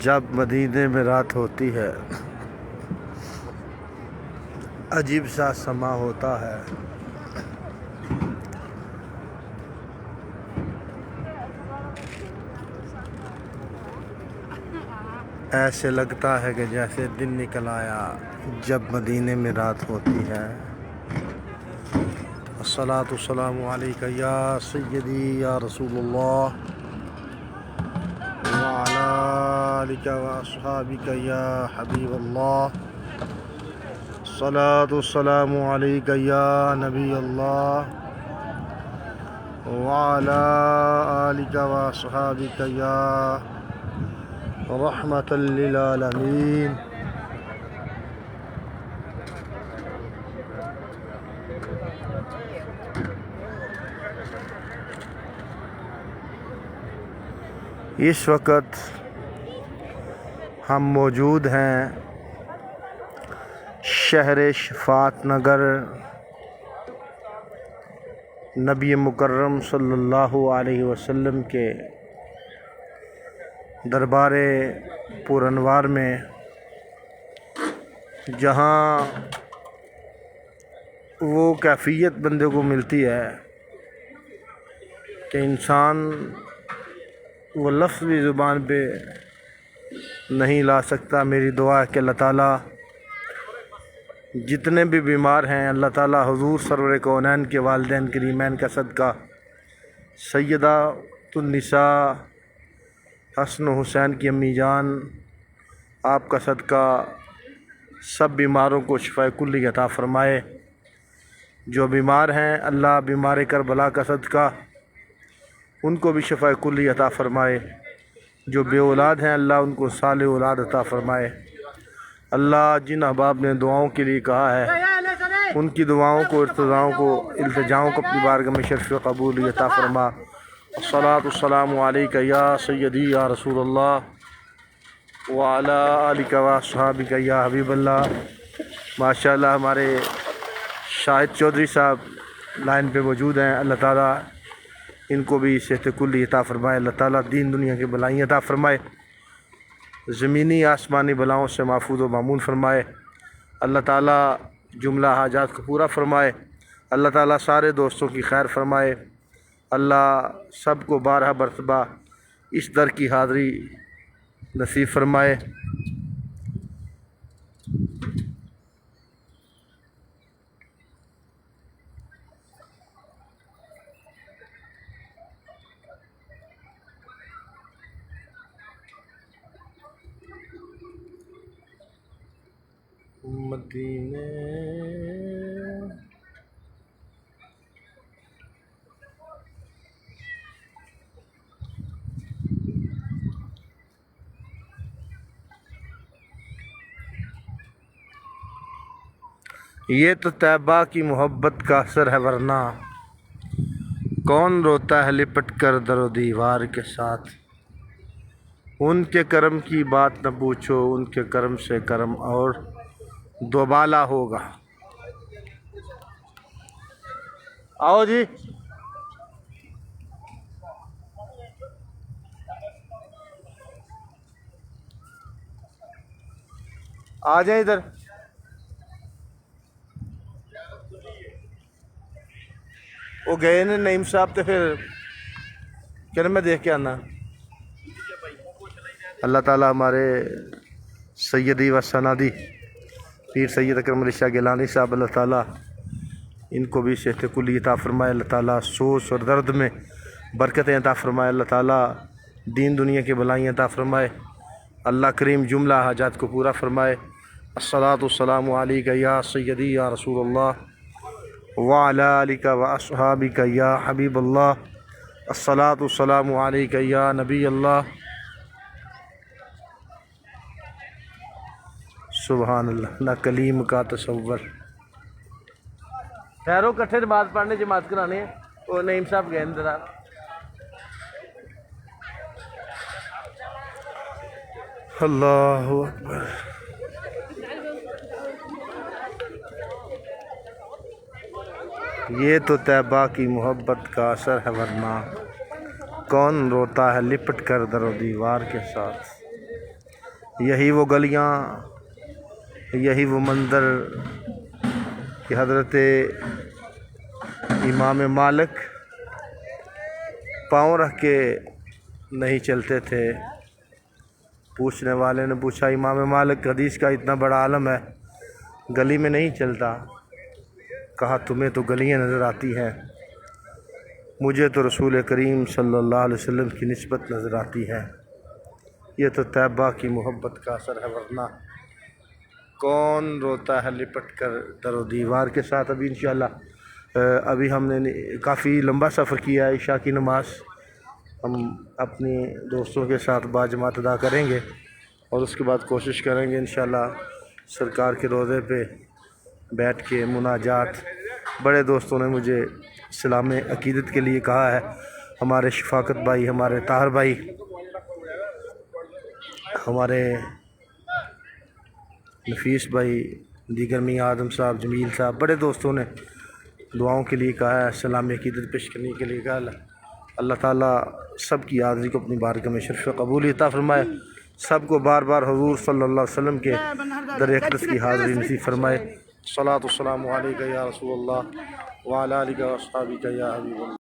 جب مدینے میں رات ہوتی ہے عجیب سا سما ہوتا ہے۔ ایسے لگتا ہے کہ جیسے دن نکل آیا جب مدینے میں رات ہوتی ہے۔ الصلاۃ والسلام علیکہ یا سیدی یا رسول اللہ وعلی آلک واصحابک یا حبیب اللہ۔ الصلاۃ والسلام علیکہ یا نبی اللہ وعلی آلک واصحابک یا رحمۃ للعالمین۔ اس وقت ہم موجود ہیں شہر شفاعت نگر، نبی مکرم صلی اللہ علیہ وسلم کے دربار پر انوار میں، جہاں وہ کیفیت بندے کو ملتی ہے کہ انسان وہ لفظ بھی زبان پہ نہیں لا سکتا۔ میری دعا ہے کہ اللہ تعالیٰ جتنے بھی بیمار ہیں، اللہ تعالیٰ حضور سرور کونین کے والدین کریمین کا صدقہ، سیدہ النساء حسن و حسین کی امی جان، آپ کا صدقہ سب بیماروں کو شفاء کلی عطا فرمائے۔ جو بیمار ہیں اللہ بیمار کربلا کا صدقہ ان کو بھی شفاء کلی عطا فرمائے۔ جو بے اولاد ہیں اللہ ان کو صالح اولاد عطا فرمائے۔ اللہ جن احباب نے دعاؤں کے لیے کہا ہے ان کی دعاؤں کو، التجاؤں کو اپنی بارگاہ میں شرف قبول عطا فرما۔ الصلاۃ والسلام علیکہ یا سیدی یا رسول اللہ وعلی آلک واصحابک یا حبیب اللہ۔ ماشاءاللہ ہمارے شاہد چودھری صاحب لائن پہ موجود ہیں، اللہ تعالیٰ ان کو بھی صحت کلی عطا فرمائے۔ اللہ تعالیٰ دین دنیا کی بلائیں عطا فرمائے، زمینی آسمانی بلاؤں سے محفوظ و مامون فرمائے۔ اللہ تعالیٰ جملہ حاجات کو پورا فرمائے۔ اللہ تعالیٰ سارے دوستوں کی خیر فرمائے۔ اللہ سب کو بارہ مرتبہ اس در کی حاضری نصیب فرمائے۔ مدینے یہ تو طیبہ کی محبت کا اثر ہے، ورنہ کون روتا ہے لپٹ کر در و دیوار کے ساتھ۔ ان کے کرم کی بات نہ پوچھو، ان کے کرم سے کرم اور دوبالا ہوگا۔ آؤ جی، آ جائیں ادھر۔ وہ گئے نا نعیم صاحب، تو پھر کہ میں دیکھ کے آنا۔ اللہ تعالیٰ ہمارے سیدی و سندی پیر سید اکرم علی شاہ گیلانی صاحب، اللہ تعالیٰ ان کو بھی صحت کلی عطا فرمائے۔ اللہ تعالیٰ سوز اور درد میں برکتیں عطا فرمائے۔ اللہ تعالیٰ دین دنیا کی بلائیں عطا فرمائے۔ اللہ کریم جملہ حاجات کو پورا فرمائے۔ الصلاۃ والسلام علیکہ یا سیدی یا رسول اللہ وعلی آلک واصحابک یا حبیب اللہ۔ الصلاۃ والسلام علیکہ یا نبی اللہ۔ سبحان اللہ، نہ کلیم کا تصور۔ خیرو کٹھے نماز پڑھنے جماعت کرانے ہیں، وہ نعیم صاحب گئے اندر۔ اللہ اکبر۔ یہ تو طیبہ کی محبت کا اثر ہے، ورنہ کون روتا ہے لپٹ کر در و دیوار کے ساتھ۔ یہی وہ گلیاں، یہی وہ منظر کہ حضرت امام مالک پاؤں رکھ کے نہیں چلتے تھے۔ پوچھنے والے نے پوچھا امام مالک حدیث کا اتنا بڑا عالم ہے، گلی میں نہیں چلتا؟ کہا تمہیں تو گلیاں نظر آتی ہیں، مجھے تو رسول کریم صلی اللہ علیہ وسلم کی نسبت نظر آتی ہے۔ یہ تو طیبہ کی محبت کا اثر ہے، ورنہ کون روتا ہے لپٹ کر در و دیوار کے ساتھ۔ ابھی انشاءاللہ ابھی ہم نے کافی لمبا سفر کیا ہے، عشاء کی نماز ہم اپنی دوستوں کے ساتھ باجماعت ادا کریں گے اور اس کے بعد کوشش کریں گے انشاءاللہ سرکار کے روضے پہ بیٹھ کے مناجات۔ بڑے دوستوں نے مجھے اسلام عقیدت کے لیے کہا ہے، ہمارے شفاقت بھائی، ہمارے طاہر بھائی، ہمارے نفیس بھائی، دیگر میاں آدم صاحب، جمیل صاحب، بڑے دوستوں نے دعاؤں کے لیے کہا ہے، اسلام عقیدت پیش کرنے کے لیے کہا ہے۔ اللہ تعالیٰ سب کی حاضری کو اپنی بارگاہ میں شرف قبول عطا فرمائے، سب کو بار بار حضور صلی اللہ علیہ وسلم کے در اقدس کی حاضری نصیب فرمائے۔ صلاۃ والسلام علیک یا رسول اللہ وعلی آلک و اصحابک یا حبیب اللہ۔